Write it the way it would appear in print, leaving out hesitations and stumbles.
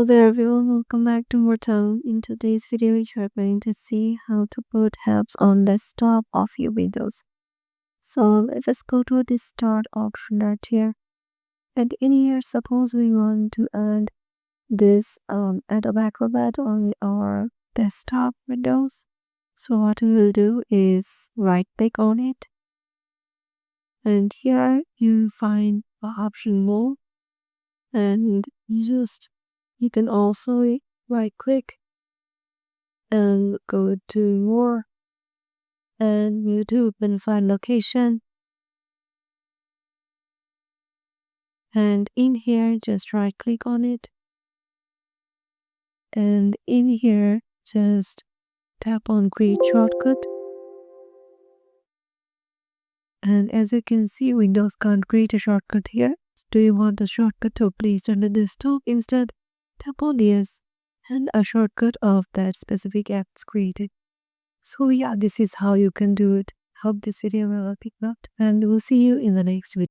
Hello there everyone, welcome back to more time. In today's video, we are going to see how to put apps on desktop of your Windows. So let us go to the start option right here. And in here, suppose we want to add this Adobe Acrobat on our desktop Windows. So what we will do is right click on it. And here you find the option more. And you can also right click and go to more and YouTube and find location. And in here, just right click on it. And in here, just tap on create shortcut. And as you can see, Windows can't create a shortcut here. Do you want the shortcut to place on the desktop? Instead, tap on yes and a shortcut of that specific app is created. So yeah, this is how you can do it. Hope this video will help you out and we'll see you in the next video.